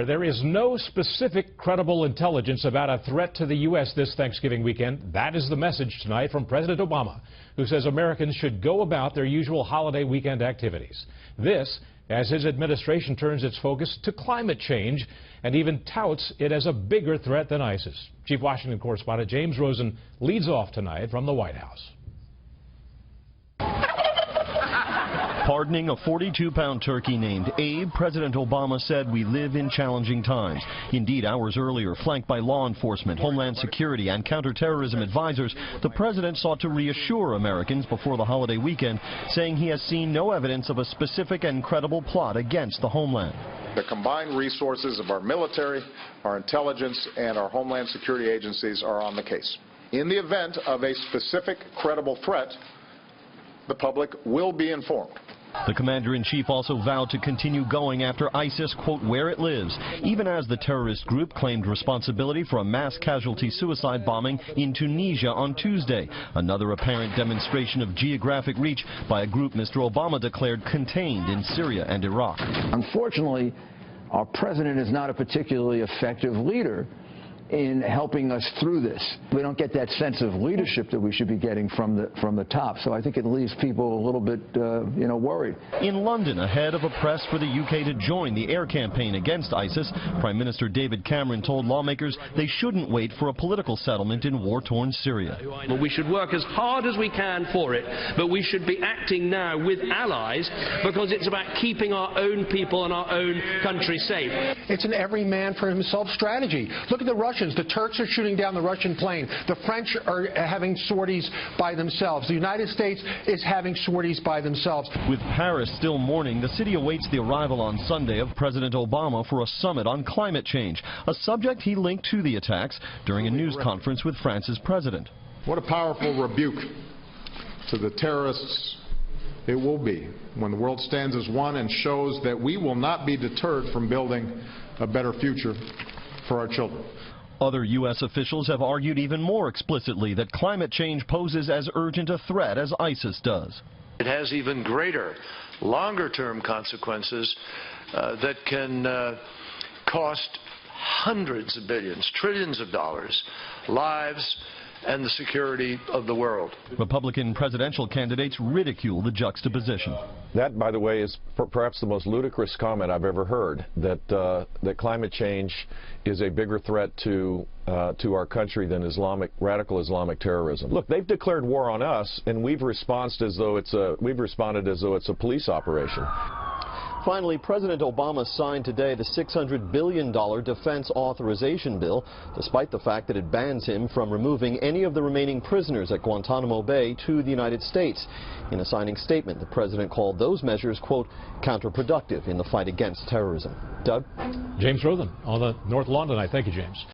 There is no specific credible intelligence about a threat to the U.S. this Thanksgiving weekend. That is the message tonight from President Obama, who says Americans should go about their usual holiday weekend activities. This, as his administration turns its focus to climate change and even touts it as a bigger threat than ISIS. Chief Washington correspondent James Rosen leads off tonight from the White House. Pardoning a 42-pound turkey named Abe, President Obama said we live in challenging times. Indeed, hours earlier, flanked by law enforcement, Homeland Security, and counterterrorism advisors, the president sought to reassure Americans before the holiday weekend, saying he has seen no evidence of a specific and credible plot against the homeland. The combined resources of our military, our intelligence, and our Homeland Security agencies are on the case. In the event of a specific credible threat, the public will be informed. The commander-in-chief also vowed to continue going after ISIS, quote, where it lives, even as the terrorist group claimed responsibility for a mass casualty suicide bombing in Tunisia on Tuesday, another apparent demonstration of geographic reach by a group Mr. Obama declared contained in Syria and Iraq. Unfortunately, our president is not a particularly effective leader in helping us through this. We don't get that sense of leadership that we should be getting from the top. So I think it leaves people a little bit, worried. In London, ahead of a press for the UK to join the air campaign against ISIS, Prime Minister David Cameron told lawmakers they shouldn't wait for a political settlement in war-torn Syria. Well, we should work as hard as we can for it, but we should be acting now with allies because it's about keeping our own people and our own country safe. It's an every man for himself strategy. Look at the Russians. The Turks are shooting down the Russian plane. The French are having sorties by themselves. The United States is having sorties by themselves. With Paris still mourning, the city awaits the arrival on Sunday of President Obama for a summit on climate change, a subject he linked to the attacks during a news conference with France's president. What a powerful rebuke to the terrorists it will be when the world stands as one and shows that we will not be deterred from building a better future for our children. Other U.S. officials have argued even more explicitly that climate change poses as urgent a threat as ISIS does. It has even greater, longer-term consequences that can cost hundreds of billions, trillions of dollars, lives, and the security of the world. Republican presidential candidates ridicule the juxtaposition. That, by the way, is perhaps the most ludicrous comment I've ever heard, that climate change is a bigger threat to our country than radical Islamic terrorism. Look, they've declared war on us, and we've responded as though it's a police operation. Finally, President Obama signed today the $600 billion defense authorization bill, despite the fact that it bans him from removing any of the remaining prisoners at Guantanamo Bay to the United States. In a signing statement, the president called those measures, quote, counterproductive in the fight against terrorism. Doug? James Rosen on the North Lawn tonight. Thank you, James.